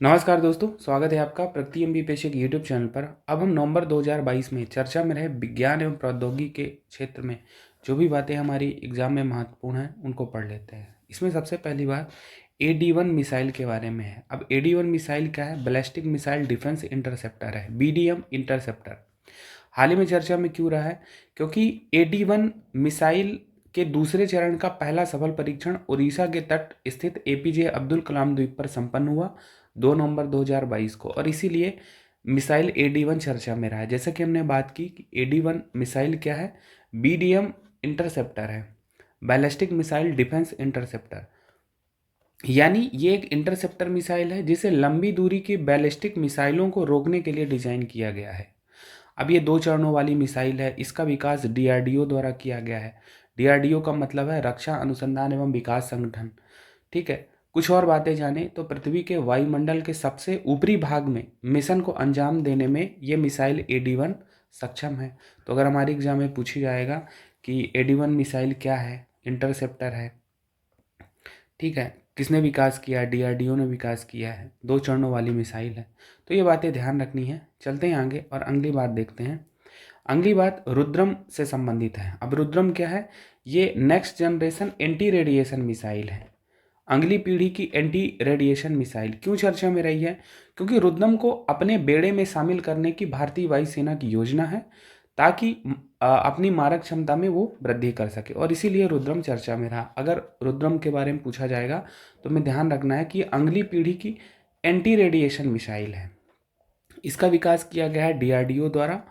नमस्कार दोस्तों, स्वागत है आपका प्रगति एमबीपीएस के यूट्यूब चैनल पर। अब हम नवंबर 2022 में चर्चा में रहे विज्ञान एवं प्रौद्योगिकी के क्षेत्र में जो भी बातें हमारी एग्जाम में महत्वपूर्ण हैं उनको पढ़ लेते हैं। इसमें सबसे पहली बात AD-1 मिसाइल के बारे में है। अब AD-1 मिसाइल क्या है? बैलिस्टिक मिसाइल डिफेंस इंटरसेप्टर है, BDM इंटरसेप्टर। हाल ही में चर्चा में क्यों रहा है? क्योंकि AD-1 मिसाइल के दूसरे चरण का पहला सफल परीक्षण उड़ीसा के तट स्थित APJ अब्दुल कलाम द्वीप पर संपन्न हुआ 2 नवंबर 2022 को, और इसीलिए मिसाइल AD-1 चर्चा में रहा है। जैसा कि हमने बात की कि AD-1 मिसाइल क्या है? BDM इंटरसेप्टर है, बैलिस्टिक मिसाइल डिफेंस इंटरसेप्टर। यानी ये एक इंटरसेप्टर मिसाइल है जिसे लंबी दूरी की बैलिस्टिक मिसाइलों को रोकने के लिए डिजाइन किया गया है। अब ये 2 चरणों वाली मिसाइल है। इसका विकास DRDO द्वारा किया गया है। DRDO का मतलब है रक्षा अनुसंधान एवं विकास संगठन। ठीक है, कुछ और बातें जानें तो पृथ्वी के वायुमंडल के सबसे ऊपरी भाग में मिशन को अंजाम देने में ये मिसाइल AD-1 सक्षम है। तो अगर हमारे एग्जाम में पूछी जाएगा कि AD-1 मिसाइल क्या है, इंटरसेप्टर है, ठीक है, किसने विकास किया है? DRDO ने विकास किया है, 2 चरणों वाली मिसाइल है। तो ये बातें ध्यान रखनी है। चलते हैं आगे और अगली बात देखते हैं। अगली बात रुद्रम से संबंधित है। अब रुद्रम क्या है? ये next generation anti radiation missile है, अगली पीढ़ी की एंटी रेडिएशन मिसाइल। क्यों चर्चा में रही है? क्योंकि रुद्रम को अपने बेड़े में शामिल करने की भारतीय वायुसेना की योजना है ताकि अपनी मारक क्षमता में वो वृद्धि कर सके, और इसीलिए रुद्रम चर्चा में रहा। अगर रुद्रम के बारे में पूछा जाएगा तो हमें ध्यान रखना है कि अगली पीढ़ी की एंटी रेडिएशन मिसाइल है। इसका विकास किया गया है DRDO द्वारा।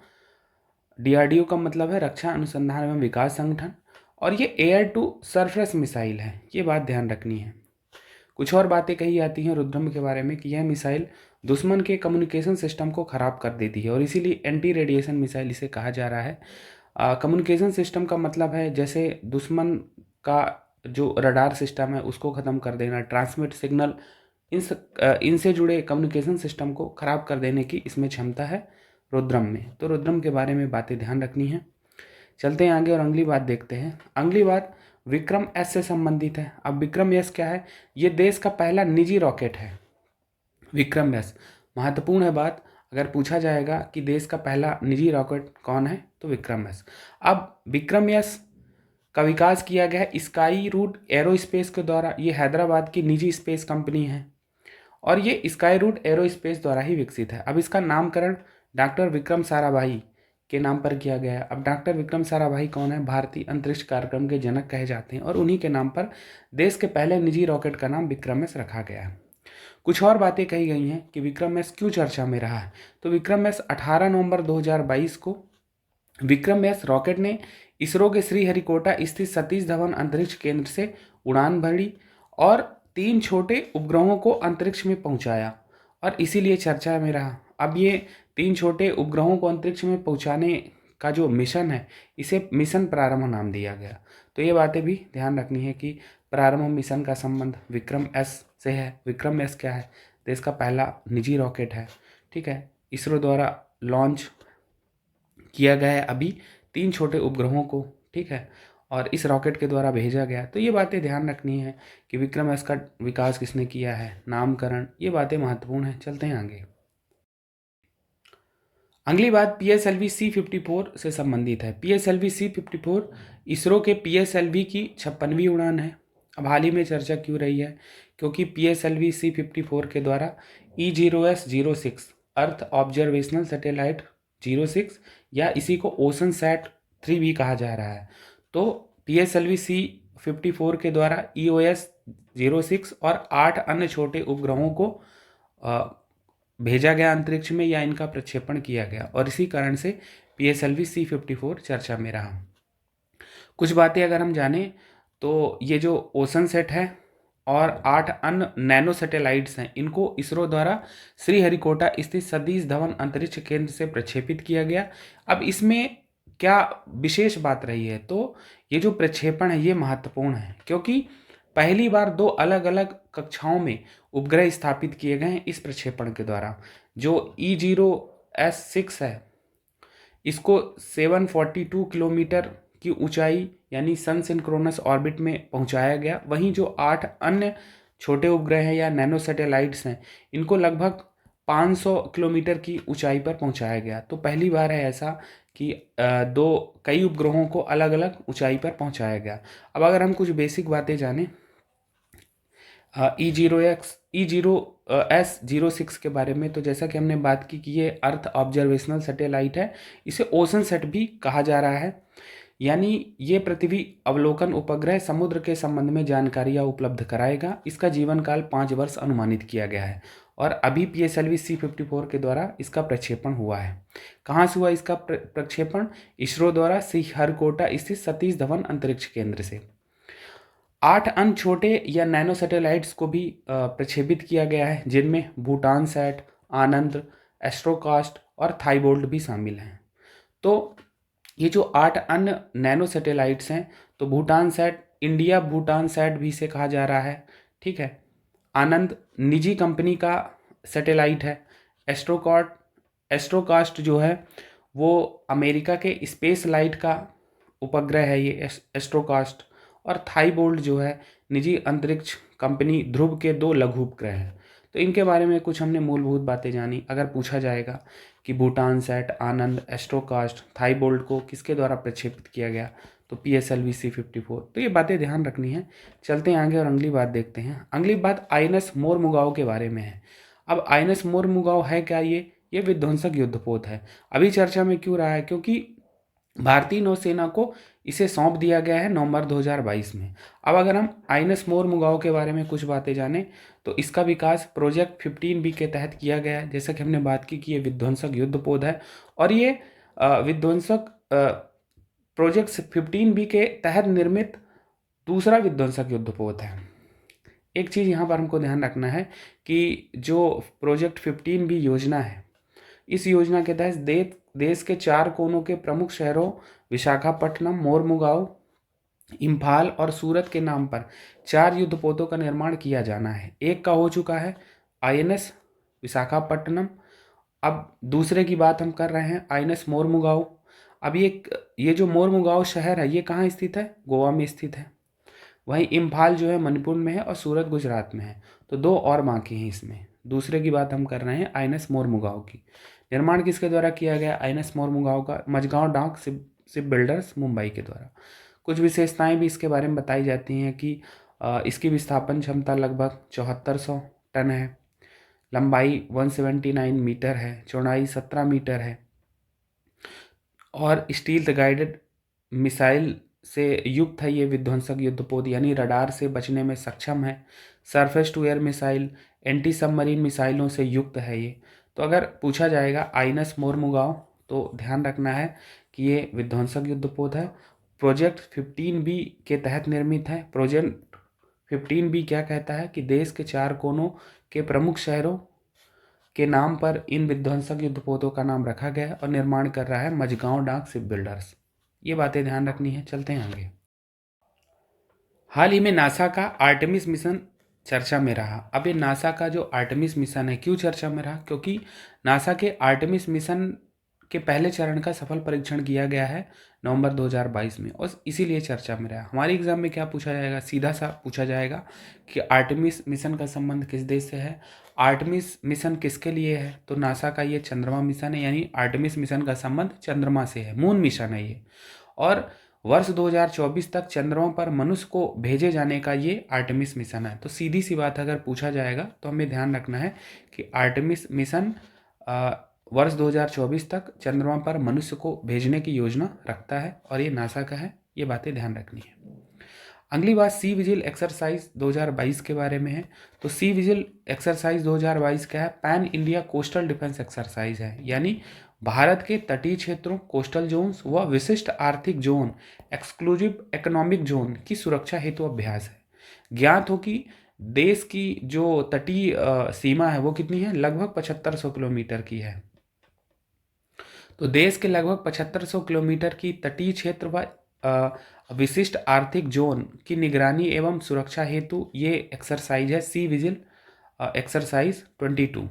DRDO का मतलब है रक्षा अनुसंधान एवं विकास संगठन, और ये एयर टू सरफेस मिसाइल है। ये बात ध्यान रखनी है। कुछ और बातें कही जाती हैं रुद्रम के बारे में कि यह मिसाइल दुश्मन के कम्युनिकेशन सिस्टम को खराब कर देती है, और इसीलिए एंटी रेडिएशन मिसाइल इसे कहा जा रहा है। कम्युनिकेशन सिस्टम का मतलब है जैसे दुश्मन का जो रडार सिस्टम है उसको ख़त्म कर देना, ट्रांसमिट सिग्नल, इनसे जुड़े कम्युनिकेशन सिस्टम को ख़राब कर देने की इसमें क्षमता है रुद्रम में। तो रुद्रम के बारे में बातें ध्यान रखनी है। चलते हैं आगे और अगली बात देखते हैं। अगली बात विक्रम एस से संबंधित है। अब विक्रम एस क्या है? ये देश का पहला निजी रॉकेट है। विक्रम एस महत्वपूर्ण है बात। अगर पूछा जाएगा कि देश का पहला निजी रॉकेट कौन है तो विक्रम एस। अब विक्रम एस का विकास किया गया है स्काई रूट एरोस्पेस के द्वारा। ये हैदराबाद की निजी स्पेस कंपनी है और ये स्काई रूट एरोस्पेस द्वारा ही विकसित है। अब इसका नामकरण डॉक्टर विक्रम साराभाई के नाम पर किया गया है। अब डॉक्टर विक्रम साराभाई कौन है? भारतीय अंतरिक्ष कार्यक्रम के जनक कहे जाते हैं, और उन्हीं के नाम पर देश के पहले निजी रॉकेट का नाम विक्रम एस रखा गया है। कुछ और बातें कही गई हैं कि विक्रम एस क्यों चर्चा में रहा है। तो विक्रम एस 18 नवंबर 2022 को विक्रम एस रॉकेट ने इसरो के श्रीहरिकोटा स्थित सतीश धवन अंतरिक्ष केंद्र से उड़ान भरी और 3 छोटे उपग्रहों को अंतरिक्ष में पहुंचाया, और इसीलिए चर्चा में रहा। अब ये 3 छोटे उपग्रहों को अंतरिक्ष में पहुंचाने का जो मिशन है इसे मिशन प्रारंभ नाम दिया गया। तो ये बातें भी ध्यान रखनी है कि प्रारंभ मिशन का संबंध विक्रम एस से है। विक्रम एस क्या है? देश का पहला निजी रॉकेट है। ठीक है, इसरो द्वारा लॉन्च किया गया है अभी 3 छोटे उपग्रहों को। ठीक है, और इस रॉकेट के द्वारा भेजा गया। तो ये बातें ध्यान रखनी है कि विक्रम एस का विकास किसने किया है, नामकरण, ये बातें महत्वपूर्ण है। चलते हैं आगे। अगली बात PSLV C-54 से संबंधित है। PSLV C-54 इसरो के PSLV की 56वीं उड़ान है। अब हाल ही में चर्चा क्यों रही है? क्योंकि PSLV C-54 के द्वारा E0S-06 अर्थ ऑब्जर्वेशनल सैटेलाइट 06 या इसी को ओशन सैट 3 भी कहा जा रहा है। तो PSLV C-54 के द्वारा EOS-06 और 8 अन्य छोटे उपग्रहों को भेजा गया अंतरिक्ष में या इनका प्रक्षेपण किया गया, और इसी कारण से PSLV C-54 चर्चा में रहा। कुछ बातें अगर हम जानें तो ये जो ओशन सेट है और 8 अन्य नैनो सैटेलाइट्स हैं, इनको इसरो द्वारा श्रीहरिकोटा स्थित सतीश धवन अंतरिक्ष केंद्र से प्रक्षेपित किया गया। अब इसमें क्या विशेष बात रही है? तो ये जो प्रक्षेपण है ये महत्वपूर्ण है, क्योंकि पहली बार 2 अलग अलग कक्षाओं में उपग्रह स्थापित किए गए हैं इस प्रक्षेपण के द्वारा। जो E0S-6 है इसको 742 किलोमीटर की ऊंचाई यानी सन सिंक्रोनस ऑर्बिट में पहुंचाया गया। वहीं जो 8 अन्य छोटे उपग्रह हैं या नैनो सैटेलाइट्स हैं, इनको लगभग 500 किलोमीटर की ऊंचाई पर पहुंचाया गया। तो पहली बार है ऐसा कि कई उपग्रहों को अलग अलग ऊंचाई पर पहुंचाया गया। अब अगर हम कुछ बेसिक बातें जानें E0S06 के बारे में, तो जैसा कि हमने बात की कि ये अर्थ ऑब्जर्वेशनल सैटेलाइट है, इसे ओशन सेट भी कहा जा रहा है। यानी ये पृथ्वी अवलोकन उपग्रह समुद्र के संबंध में जानकारियाँ उपलब्ध कराएगा। इसका जीवन काल 5 वर्ष अनुमानित किया गया है और अभी PSLV C-54 के द्वारा इसका प्रक्षेपण हुआ है। कहाँ से हुआ इसका प्रक्षेपण? इसरो द्वारा श्रीहरिकोटा स्थित सतीश धवन अंतरिक्ष केंद्र से। 8 अन्य छोटे या नैनो सैटेलाइट्स को भी प्रक्षेपित किया गया है, जिनमें भूटान सैट, आनंद, एस्ट्रोकास्ट और थाईबोल्ट भी शामिल हैं। तो ये जो 8 अन्य नैनो सैटेलाइट्स हैं, तो Bhutan sat, India Bhutan sat भी इसे कहा जा रहा है, ठीक है। आनंद निजी कंपनी का सैटेलाइट है। एस्ट्रोकास्ट जो है वो अमेरिका के स्पेस लाइट का उपग्रह है ये एस्ट्रोकास्ट। और थाईबोल्ट जो है निजी अंतरिक्ष कंपनी ध्रुव के 2 लघु उपग्रह हैं। तो इनके बारे में कुछ हमने मूलभूत बातें जानी। अगर पूछा जाएगा कि भूटान सैट, आनंद, एस्ट्रोकास्ट, थाईबोल्ट को किसके द्वारा प्रक्षेपित किया गया, तो PSLV C-54। तो ये बातें ध्यान रखनी है। चलते हैं आगे और अगली बात देखते हैं। अगली बात INS मोरमुगाओ के बारे में है। अब INS मोरमुगाओ है क्या? ये विध्वंसक युद्धपोत है। अभी चर्चा में क्यों रहा है? क्योंकि भारतीय नौसेना को इसे सौंप दिया गया है नवंबर 2022 में। अब अगर हम INS मोरमुगाओ के बारे में कुछ बातें जानें, तो इसका विकास प्रोजेक्ट 15B के तहत किया गया है। जैसा कि हमने बात की कि ये विध्वंसक युद्धपोत है और ये विध्वंसक प्रोजेक्ट 15B के तहत निर्मित दूसरा विध्वंसक युद्धपोत है। एक चीज़ यहाँ पर हमको ध्यान रखना है कि जो प्रोजेक्ट 15B योजना है, इस योजना के तहत देश के 4 कोनों के प्रमुख शहरों विशाखापट्टनम, मोरमुगाओ, इम्फाल और सूरत के नाम पर 4 युद्धपोतों का निर्माण किया जाना है। एक का हो चुका है INS विशाखापट्टनम। अब दूसरे की बात हम कर रहे हैं INS मोरमुगाओ। अब ये जो मोरमुगाओ शहर है ये कहाँ स्थित है? गोवा में स्थित है। वहीं इम्फाल जो है मणिपुर में है और सूरत गुजरात में है। तो 2 और बाकी हैं इसमें। दूसरे की बात हम कर रहे हैं INS मोरमुगाओ की। निर्माण किसके द्वारा किया गया INS मोरमुगाओ का? मझगांव डाक शिप बिल्डर्स मुंबई के द्वारा। कुछ विशेषताएं भी इसके बारे में बताई जाती हैं कि इसकी विस्थापन क्षमता लगभग 7400 टन है, लंबाई 179 मीटर है, चौड़ाई 17 मीटर है और स्टील गाइडेड मिसाइल से युक्त है ये विध्वंसक युद्धपोत, यानी रडार से बचने में सक्षम है। Surface to air missile, anti submarine मिसाइलों से युक्त है ये। तो अगर पूछा जाएगा INS मोरमुगाओ, तो ध्यान रखना है कि ये विध्वंसक युद्धपोत है, प्रोजेक्ट 15B के तहत निर्मित है। प्रोजेक्ट 15B क्या कहता है कि देश के 4 कोनों के प्रमुख शहरों के नाम पर इन विध्वंसक युद्धपोतों का नाम रखा गया है और निर्माण कर रहा है मझगांव डाक शिप बिल्डर्स। ये बातें ध्यान रखनी है। चलते हैं आगे। हाल ही में नासा का आर्टेमिस मिशन चर्चा में रहा। अब ये नासा का जो आर्टेमिस मिशन है क्यों चर्चा में रहा? क्योंकि नासा के आर्टेमिस मिशन के पहले चरण का सफल परीक्षण किया गया है नवंबर 2022 में और इसीलिए चर्चा में रहा। हमारे एग्जाम में क्या पूछा जाएगा? सीधा सा पूछा जाएगा कि आर्टेमिस मिशन का संबंध किस देश से है, आर्टेमिस मिशन किसके लिए है? तो नासा का ये चंद्रमा मिशन है, यानी आर्टेमिस मिशन का संबंध चंद्रमा से है, मून मिशन है ये। और वर्ष 2024 तक चंद्रमा पर मनुष्य को भेजे जाने का ये आर्टेमिस मिशन है। तो सीधी सी बात अगर पूछा जाएगा तो हमें ध्यान रखना है कि आर्टेमिस मिशन वर्ष 2024 तक चंद्रमा पर मनुष्य को भेजने की योजना रखता है और ये नासा का है। ये बातें ध्यान रखनी है। अगली बात सी विजिल एक्सरसाइज 2022 के बारे में है। तो सी विजिल एक्सरसाइज 2022 क्या है? Pan India coastal defence exercise है, यानी भारत के तटीय क्षेत्रों, कोस्टल जोन्स व विशिष्ट आर्थिक जोन, एक्सक्लूसिव इकोनॉमिक जोन की सुरक्षा हेतु अभ्यास है। ज्ञात हो कि देश की जो तटीय सीमा है वो कितनी है? लगभग 7500 किलोमीटर की है। तो देश के लगभग 7500 किलोमीटर की तटीय क्षेत्र व विशिष्ट आर्थिक जोन की निगरानी एवं सुरक्षा हेतु ये एक्सरसाइज है सी विजिल एक्सरसाइज 22।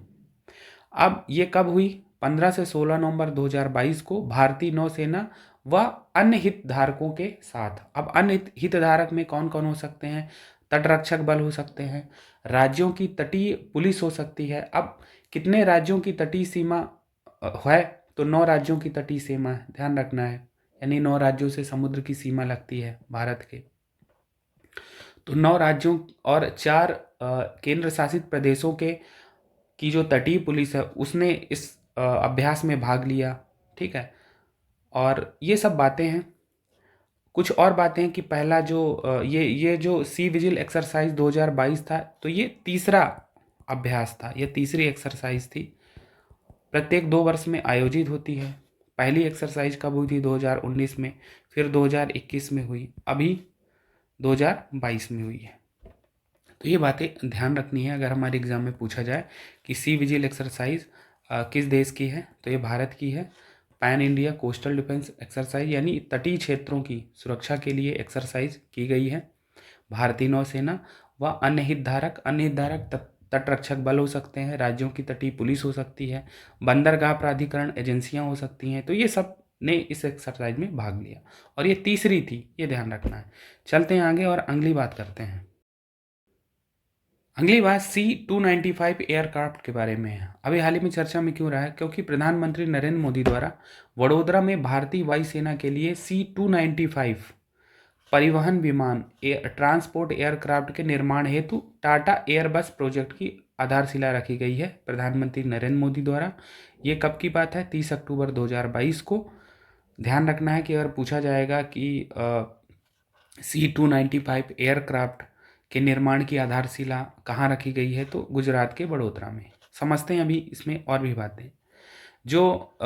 अब ये कब हुई? 15 से 16 नवंबर 2022 को भारतीय नौसेना व अन्य हितधारकों के साथ। अब अन्य हितधारक में कौन कौन हो सकते हैं? तटरक्षक बल हो सकते हैं, राज्यों की तटीय पुलिस हो सकती है। अब कितने राज्यों की तटीय सीमा है, तो 9 राज्यों की तटीय सीमा है, ध्यान रखना है, यानी 9 राज्यों से समुद्र की सीमा लगती है भारत के। तो 9 राज्यों और 4 केंद्र शासित प्रदेशों के की जो तटीय पुलिस है उसने इस अभ्यास में भाग लिया। ठीक है, और ये सब बातें हैं। कुछ और बातें हैं कि पहला जो ये जो सी विजिल एक्सरसाइज 2022 था, तो ये तीसरा अभ्यास था, ये तीसरी एक्सरसाइज थी। प्रत्येक 2 वर्ष में आयोजित होती है। पहली एक्सरसाइज कब हुई थी? 2019 में, फिर 2021 में हुई, अभी 2022 में हुई है। तो ये बातें ध्यान रखनी है अगर हमारे एग्जाम में पूछा जाए कि सी विजिल एक्सरसाइज किस देश की है, तो ये भारत की है। Pan India coastal defence exercise यानी तटीय क्षेत्रों की सुरक्षा के लिए एक्सरसाइज की गई है। भारतीय नौसेना व अन्य हितधारक तटरक्षक बल हो सकते हैं, राज्यों की तटीय पुलिस हो सकती है, बंदरगाह प्राधिकरण एजेंसियां हो सकती हैं। तो ये सब ने इस एक्सरसाइज में भाग लिया और ये तीसरी थी, ये ध्यान रखना है। चलते हैं आगे और अगली बात करते हैं। अगली बात C-295 एयरक्राफ्ट के बारे में है। अभी हाल ही में चर्चा में क्यों रहा है? क्योंकि प्रधानमंत्री नरेंद्र मोदी द्वारा वडोदरा में भारतीय वायुसेना के लिए C-295 परिवहन विमान ट्रांसपोर्ट एयरक्राफ्ट के निर्माण हेतु टाटा एयरबस प्रोजेक्ट की आधारशिला रखी गई है प्रधानमंत्री नरेंद्र मोदी द्वारा। ये कब की बात है? 30 अक्टूबर 2022 को। ध्यान रखना है कि अगर पूछा जाएगा कि C-295 एयरक्राफ्ट के निर्माण की आधारशिला कहाँ रखी गई है, तो गुजरात के वडोदरा में। समझते हैं अभी इसमें और भी बातें। जो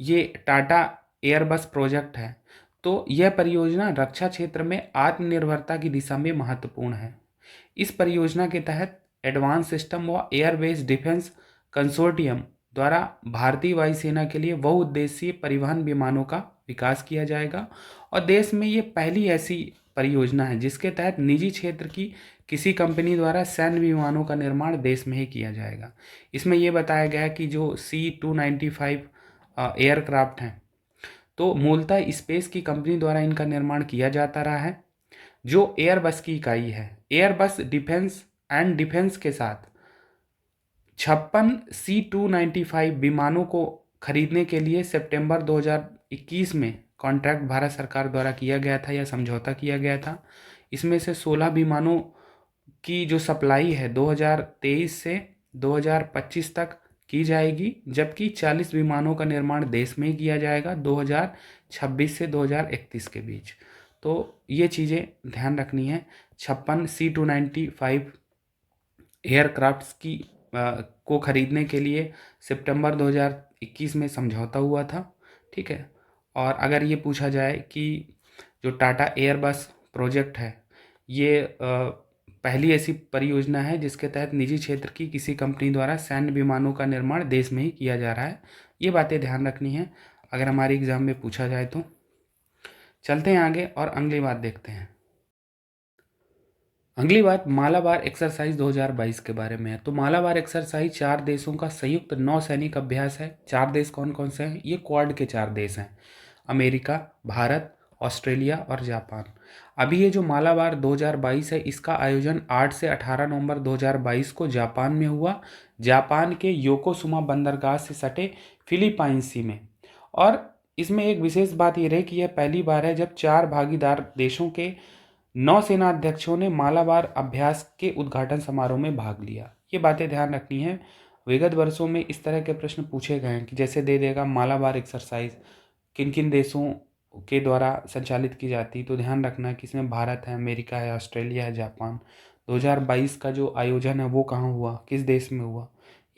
ये टाटा एयरबस प्रोजेक्ट है, तो यह परियोजना रक्षा क्षेत्र में आत्मनिर्भरता की दिशा में महत्वपूर्ण है। इस परियोजना के तहत एडवांस सिस्टम व एयरबेस डिफेंस कंसोर्टियम द्वारा भारतीय वायुसेना के लिए बहुउद्देशीय परिवहन विमानों का विकास किया जाएगा और देश में ये पहली ऐसी परियोजना है जिसके तहत निजी क्षेत्र की किसी कंपनी द्वारा सैन्य विमानों का निर्माण देश में ही किया जाएगा। इसमें यह बताया गया है कि जो C-295 एयरक्राफ्ट हैं, तो मूलतः स्पेस की कंपनी द्वारा इनका निर्माण किया जाता रहा है, जो एयरबस की इकाई है। एयरबस डिफेंस के साथ 56 C-295 विमानों को खरीदने के लिए सितंबर 2021 में कॉन्ट्रैक्ट भारत सरकार द्वारा किया गया था या समझौता किया गया था। इसमें से 16 विमानों की जो सप्लाई है 2023 से 2025 तक की जाएगी, जबकि 40 विमानों का निर्माण देश में ही किया जाएगा 2026 से 2031 के बीच। तो ये चीज़ें ध्यान रखनी है। 56 C-295 एयरक्राफ्ट्स की को खरीदने के लिए सितंबर 2021 में समझौता हुआ था। ठीक है, और अगर ये पूछा जाए कि जो टाटा एयरबस प्रोजेक्ट है, ये पहली ऐसी परियोजना है जिसके तहत निजी क्षेत्र की किसी कंपनी द्वारा सैन्य विमानों का निर्माण देश में ही किया जा रहा है। ये बातें ध्यान रखनी है अगर हमारे एग्जाम में पूछा जाए तो। चलते हैं आगे और अगली बात देखते हैं। अगली बात मालाबार एक्सरसाइज 2022 के बारे में है। तो मालाबार एक्सरसाइज 4 देशों का संयुक्त नौसैनिक अभ्यास है। 4 देश कौन कौन से हैं? ये क्वाड के 4 देश हैं, अमेरिका, भारत, ऑस्ट्रेलिया और जापान। अभी ये जो मालाबार 2022 है, इसका आयोजन 8 से 18 नवंबर 2022 को जापान में हुआ, जापान के योकोसुमा बंदरगाह से सटे फिलीपाइंस सी में। और इसमें एक विशेष बात ये रही कि यह पहली बार है जब 4 भागीदार देशों के नौसेना अध्यक्षों ने मालाबार अभ्यास के उद्घाटन समारोह में भाग लिया। ये बातें ध्यान रखनी है। विगत वर्षों में इस तरह के प्रश्न पूछे गए हैं कि जैसे दे देगा मालाबार एक्सरसाइज किन किन देशों के द्वारा संचालित की जाती, तो ध्यान रखना कि इसमें भारत है, अमेरिका है, ऑस्ट्रेलिया है, जापान। 2022 का जो आयोजन है वो कहाँ हुआ, किस देश में हुआ,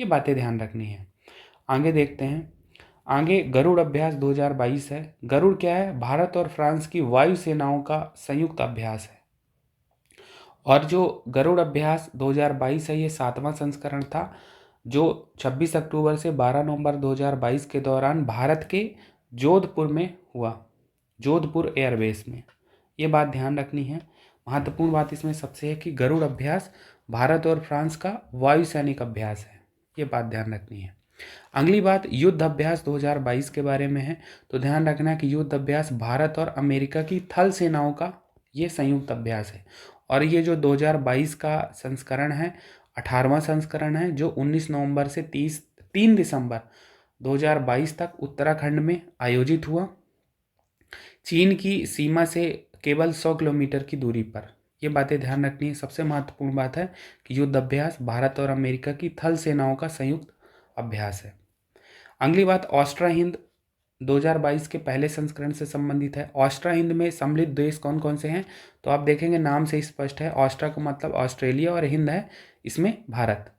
ये बातें ध्यान रखनी है। आगे देखते हैं। आगे गरुड़ अभ्यास 2022 है। गरुड़ क्या है? भारत और फ्रांस की वायु सेनाओं का संयुक्त अभ्यास है। और जो गरुड़ अभ्यास 2022 है, ये 7वां संस्करण था जो 26 अक्टूबर से 12 नवंबर 2022 के दौरान भारत के जोधपुर में हुआ, जोधपुर एयरबेस में। ये बात ध्यान रखनी है। महत्वपूर्ण बात इसमें सबसे है कि गरुड़ अभ्यास भारत और फ्रांस का वायुसैनिक अभ्यास है। ये बात ध्यान रखनी है। अगली बात युद्ध अभ्यास 2022 के बारे में है। तो ध्यान रखना कि युद्ध अभ्यास भारत और अमेरिका की थल सेनाओं का ये संयुक्त अभ्यास है। और ये जो 2022 का संस्करण है 18वां संस्करण है, जो 19 नवंबर से 3 दिसंबर 2022 तक उत्तराखंड में आयोजित हुआ, चीन की सीमा से केवल 100 किलोमीटर की दूरी पर। ये बातें ध्यान रखनी है। सबसे महत्वपूर्ण बात है कि युद्ध अभ्यास भारत और अमेरिका की थल सेनाओं का संयुक्त अभ्यास है। अगली बात ऑस्ट्रा हिंद 2022 के पहले संस्करण से संबंधित है। ऑस्ट्रा हिंद में सम्मिलित देश कौन कौन से हैं, तो आप देखेंगे नाम से स्पष्ट है। ऑस्ट्रा का मतलब ऑस्ट्रेलिया और हिंद है इसमें भारत।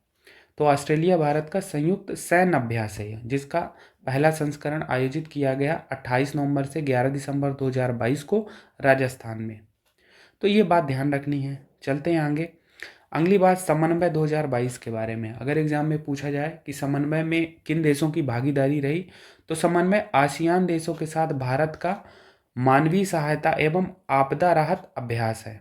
तो ऑस्ट्रेलिया भारत का संयुक्त सैन्य अभ्यास है, जिसका पहला संस्करण आयोजित किया गया 28 नवंबर से 11 दिसंबर 2022 को राजस्थान में। तो ये बात ध्यान रखनी है। चलते हैं आगे। अगली बात समन्वय 2022 के बारे में। अगर एग्जाम में पूछा जाए कि समन्वय में किन देशों की भागीदारी रही, तो समन्वय आसियान देशों के साथ भारत का मानवीय सहायता एवं आपदा राहत अभ्यास है।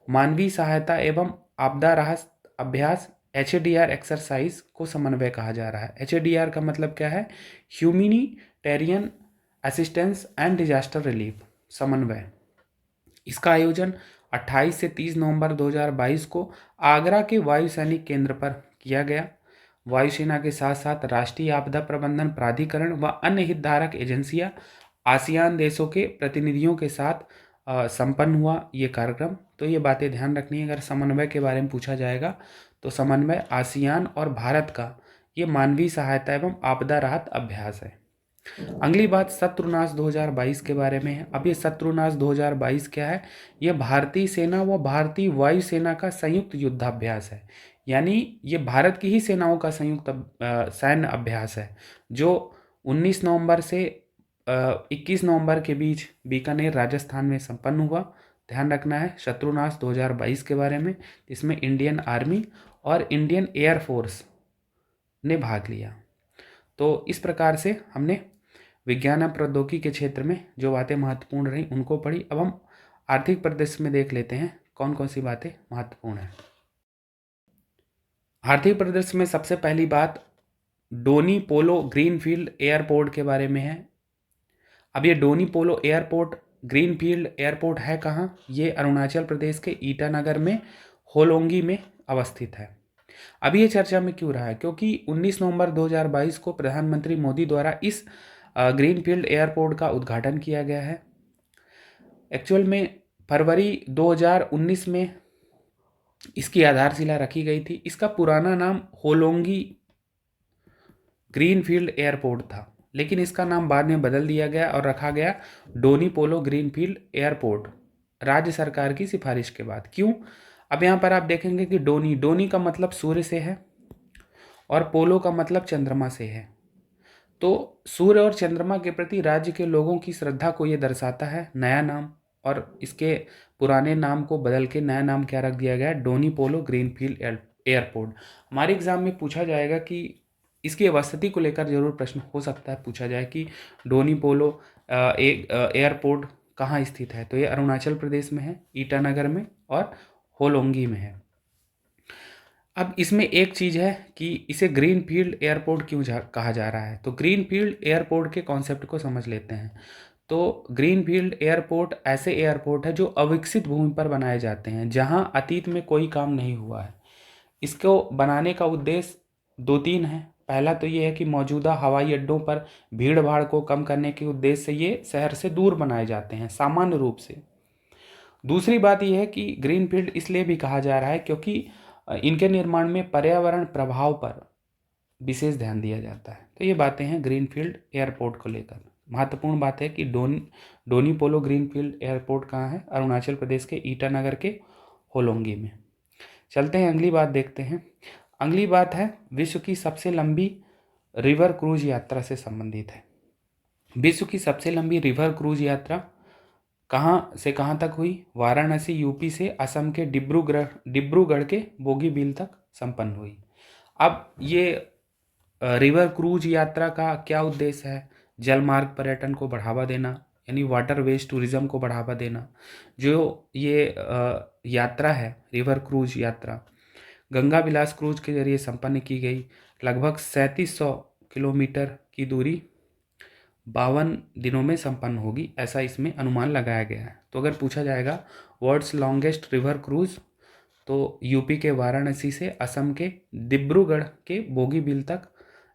मानवीय सहायता एवं आपदा राहत अभ्यास HADR एक्सरसाइज को समन्वय कहा जा रहा है। HADR का मतलब क्या है, humanitarian assistance and disaster relief समन्वय। इसका आयोजन 28 से 30 नवंबर 2022 को आगरा के वायु सैनिक केंद्र पर किया गया। वायुसेना के साथ साथ राष्ट्रीय आपदा प्रबंधन प्राधिकरण व अन्य हितधारक एजेंसियां, आसियान देशों के प्रतिनिधियों के साथ संपन्न हुआ ये कार्यक्रम। तो ये बातें ध्यान रखनी है। अगर समन्वय के बारे में पूछा जाएगा तो समन्वय आसियान और भारत का ये मानवीय सहायता एवं आपदा राहत अभ्यास है। अगली बात शत्रुनाश 2022 के बारे में है। अब ये शत्रुनाश 2022 क्या है, ये भारतीय सेना व भारतीय वायुसेना का संयुक्त युद्धाभ्यास है। यानी ये भारत की ही सेनाओं का संयुक्त सैन्य अभ्यास है, जो 19 नवंबर से 21 नवंबर के बीच बीकानेर राजस्थान में संपन्न हुआ। ध्यान रखना है शत्रुनाश 2022 के बारे में। इसमें इंडियन आर्मी और इंडियन एयरफोर्स ने भाग लिया। तो इस प्रकार से हमने विज्ञान और प्रौद्योगिकी के क्षेत्र में जो बातें महत्वपूर्ण रही उनको पढ़ी। अब हम आर्थिक परिदृश्य में देख लेते हैं कौन कौन सी बातें महत्वपूर्ण हैं। आर्थिक परिदृश्य में सबसे पहली बात डोनी पोलो ग्रीनफील्ड एयरपोर्ट के बारे में है। अब ये डोनी पोलो एयरपोर्ट ग्रीनफील्ड एयरपोर्ट है कहाँ, ये अरुणाचल प्रदेश के ईटानगर में होलोंगी में अवस्थित है। अभी ये चर्चा में क्यों रहा है, क्योंकि 19 नवंबर 2022 को प्रधानमंत्री मोदी द्वारा इस ग्रीनफील्ड एयरपोर्ट का उद्घाटन किया गया है। एक्चुअल में फरवरी 2019 में इसकी आधारशिला रखी गई थी। इसका पुराना नाम होलोंगी ग्रीनफील्ड एयरपोर्ट था, लेकिन इसका नाम बाद में बदल दिया गया और रखा गया डोनी पोलो ग्रीनफील्ड एयरपोर्ट, राज्य सरकार की सिफारिश के बाद। क्यों, अब यहाँ पर आप देखेंगे कि डोनी का मतलब सूर्य से है और पोलो का मतलब चंद्रमा से है। तो सूर्य और चंद्रमा के प्रति राज्य के लोगों की श्रद्धा को ये दर्शाता है नया नाम, और इसके पुराने नाम को बदल के नया नाम क्या रख दिया गया, डोनी पोलो ग्रीनफील्ड एयरपोर्ट। हमारे एग्जाम में पूछा जाएगा कि इसकी अवस्थिति को लेकर जरूर प्रश्न हो सकता है, पूछा जाए कि डोनी पोलो एयरपोर्ट कहाँ स्थित है, तो ये अरुणाचल प्रदेश में है, ईटानगर में और होलोंगी में है। अब इसमें एक चीज़ है कि इसे ग्रीनफील्ड एयरपोर्ट क्यों कहा जा रहा है, तो ग्रीनफील्ड एयरपोर्ट के कॉन्सेप्ट को समझ लेते हैं। तो ग्रीनफील्ड एयरपोर्ट ऐसे एयरपोर्ट है जो अविकसित भूमि पर बनाए जाते हैं, जहां अतीत में कोई काम नहीं हुआ है। इसको बनाने का उद्देश्य 2-3 है। पहला तो ये है कि मौजूदा हवाई अड्डों पर भीड़ भाड़ को कम करने के उद्देश्य से ये शहर से दूर बनाए जाते हैं सामान्य रूप से। दूसरी बात यह है कि ग्रीनफील्ड इसलिए भी कहा जा रहा है क्योंकि इनके निर्माण में पर्यावरण प्रभाव पर विशेष ध्यान दिया जाता है। तो ये बातें हैं ग्रीनफील्ड एयरपोर्ट को लेकर। महत्वपूर्ण बात है कि डोनी पोलो ग्रीनफील्ड एयरपोर्ट कहाँ है, अरुणाचल प्रदेश के ईटानगर के होलोंगी में। चलते हैं अगली बात देखते हैं। अगली बात है विश्व की सबसे लंबी रिवर क्रूज यात्रा से संबंधित है। विश्व की सबसे लंबी रिवर क्रूज यात्रा कहाँ से कहाँ तक हुई, वाराणसी यूपी से असम के डिब्रूगढ़ के बोगीबील तक संपन्न हुई। अब ये रिवर क्रूज यात्रा का क्या उद्देश्य है, जलमार्ग पर्यटन को बढ़ावा देना, यानी वाटर वेज टूरिज्म को बढ़ावा देना। जो ये यात्रा है रिवर क्रूज यात्रा गंगा विलास क्रूज के जरिए संपन्न की गई। लगभग 3700 किलोमीटर की दूरी 52 दिनों में संपन्न होगी, ऐसा इसमें अनुमान लगाया गया है। तो अगर पूछा जाएगा वर्ल्ड्स लॉन्गेस्ट रिवर क्रूज, तो यूपी के वाराणसी से असम के डिब्रूगढ़ के बोगीबील तक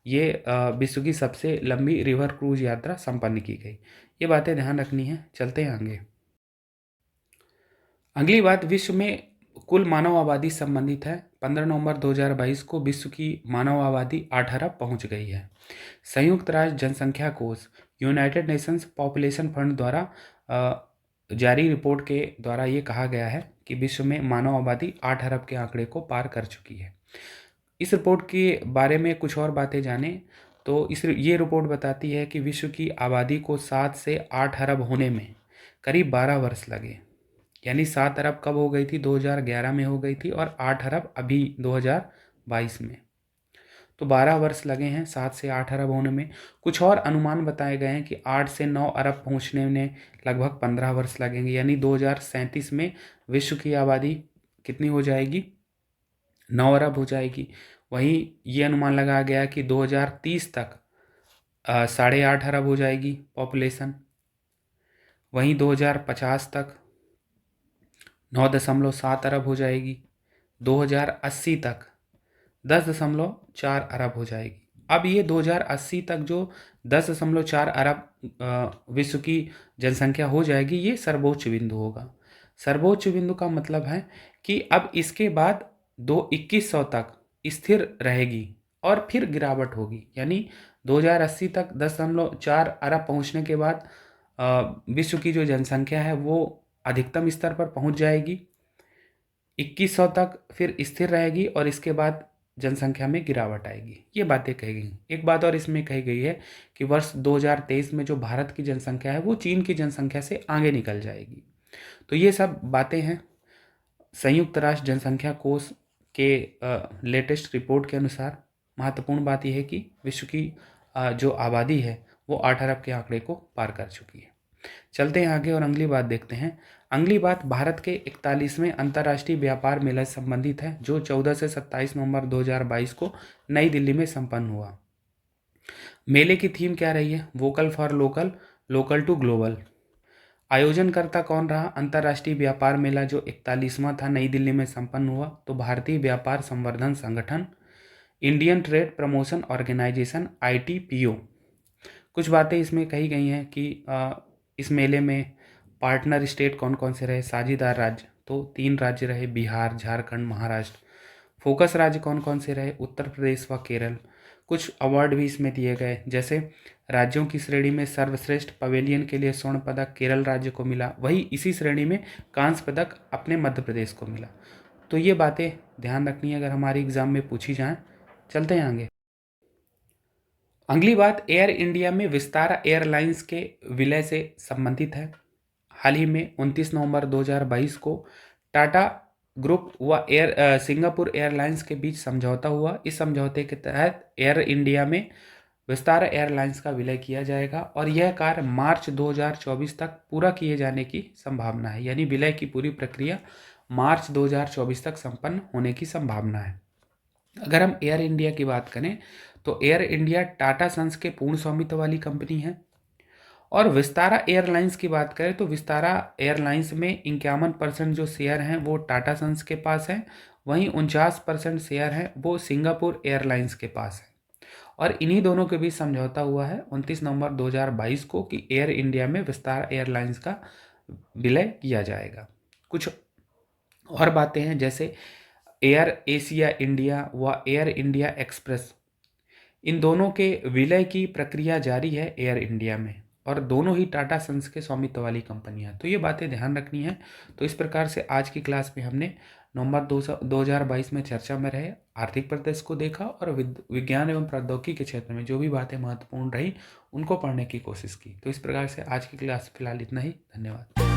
ये विश्व की सबसे लंबी रिवर क्रूज यात्रा संपन्न की गई। ये बातें ध्यान रखनी है। चलते हैं आगे। अगली बात विश्व में कुल मानव आबादी संबंधित है। 15 नवंबर 2022 को विश्व की मानव आबादी 8 अरब पहुंच गई है। संयुक्त राष्ट्र जनसंख्या कोष यूनाइटेड नेशंस पॉपुलेशन फंड द्वारा जारी रिपोर्ट के द्वारा ये कहा गया है कि विश्व में मानव आबादी 8 अरब के आंकड़े को पार कर चुकी है। इस रिपोर्ट के बारे में कुछ और बातें जानें तो ये रिपोर्ट बताती है कि विश्व की आबादी को 7 से 8 अरब होने में करीब 12 वर्ष लगे। यानी 7 अरब कब हो गई थी? 2011 में हो गई थी, और 8 अरब अभी 2022 में। तो 12 वर्ष लगे हैं 7 से 8 अरब होने में। कुछ और अनुमान बताए गए हैं कि 8 से 9 अरब पहुंचने में लगभग 15 वर्ष लगेंगे। यानी 2037 में विश्व की आबादी कितनी हो जाएगी? 9 अरब हो जाएगी। वहीं ये अनुमान लगाया गया कि 2030 तक 8.5 अरब हो जाएगी पॉपुलेशन। वहीं 2050 तक 9.7 अरब हो जाएगी। 2080 तक 10.4 अरब हो जाएगी। अब ये 2080 तक जो 10.4 अरब विश्व की जनसंख्या हो जाएगी, ये सर्वोच्च बिंदु होगा। सर्वोच्च बिंदु का मतलब है कि अब इसके बाद 2100 तक स्थिर रहेगी और फिर गिरावट होगी। यानी 2080 तक 10.4 अरब पहुंचने के बाद विश्व की जो जनसंख्या है वो अधिकतम स्तर पर पहुंच जाएगी। 2100 तक फिर स्थिर रहेगी और इसके बाद जनसंख्या में गिरावट आएगी। ये बातें कही गई। एक बात और इसमें कही गई है कि वर्ष 2023 में जो भारत की जनसंख्या है वो चीन की जनसंख्या से आगे निकल जाएगी। तो ये सब बातें हैं। संयुक्त राष्ट्र जनसंख्या कोष के लेटेस्ट रिपोर्ट के अनुसार महत्वपूर्ण बात यह है कि विश्व की जो आबादी है वो 8 अरब के आंकड़े को पार कर चुकी है। चलते हैं आगे और अगली बात देखते हैं। अगली बात भारत के 41वें अंतर्राष्ट्रीय व्यापार मेला से संबंधित है, जो 14 से 27 नवंबर 2022 को नई दिल्ली में संपन्न हुआ। मेले की थीम क्या रही है? Vocal for local, local to global. आयोजनकर्ता कौन रहा? अंतर्राष्ट्रीय व्यापार मेला जो 41वां था नई दिल्ली में संपन्न हुआ, तो भारतीय व्यापार संवर्धन संगठन, Indian trade promotion organisation ITPO। कुछ बातें इसमें कही गई हैं कि इस मेले में पार्टनर स्टेट कौन कौन से रहे, साझेदार राज्य, तो 3 राज्य रहे, बिहार, झारखंड, महाराष्ट्र। फोकस राज्य कौन कौन से रहे? उत्तर प्रदेश व केरल। कुछ अवार्ड भी इसमें दिए गए, जैसे राज्यों की श्रेणी में सर्वश्रेष्ठ पवेलियन के लिए स्वर्ण पदक केरल राज्य को मिला, वही इसी श्रेणी में कांस्य पदक अपने मध्य प्रदेश को मिला। तो ये बातें ध्यान रखनी है अगर हमारे एग्जाम में पूछी जाएं। चलते हैं आगे। अगली बात एयर इंडिया में विस्तारा एयरलाइंस के विलय से संबंधित है। हाल ही में 29 नवंबर 2022 को टाटा ग्रुप व सिंगापुर एयरलाइंस के बीच समझौता हुआ। इस समझौते के तहत एयर इंडिया में विस्तारा एयरलाइंस का विलय किया जाएगा और यह कार्य मार्च 2024 तक पूरा किए जाने की संभावना है। यानी विलय की पूरी प्रक्रिया मार्च 2024 तक संपन्न होने की संभावना है। अगर हम एयर इंडिया की बात करें तो एयर इंडिया टाटा सन्स के पूर्ण स्वामित्व वाली कंपनी है। और विस्तारा एयरलाइंस की बात करें तो विस्तारा एयरलाइंस में 51% जो शेयर हैं वो टाटा सन्स के पास हैं, वहीं 49% शेयर हैं वो सिंगापुर एयरलाइंस के पास है। और इन्हीं दोनों के बीच समझौता हुआ है 29 नवंबर 2022 को कि एयर इंडिया में विस्तारा एयरलाइंस का विलय किया जाएगा। कुछ और बातें हैं, जैसे एयर एशिया इंडिया व एयर इंडिया एक्सप्रेस, इन दोनों के विलय की प्रक्रिया जारी है एयर इंडिया में, और दोनों ही टाटा सन्स के स्वामित्व वाली कंपनियां। तो ये बातें ध्यान रखनी है। तो इस प्रकार से आज की क्लास में हमने नवंबर 2022 में चर्चा में रहे आर्थिक परिदृश्य को देखा और विज्ञान एवं प्रौद्योगिकी के क्षेत्र में जो भी बातें महत्वपूर्ण रही उनको पढ़ने की कोशिश की। तो इस प्रकार से आज की क्लास फिलहाल इतना ही। धन्यवाद।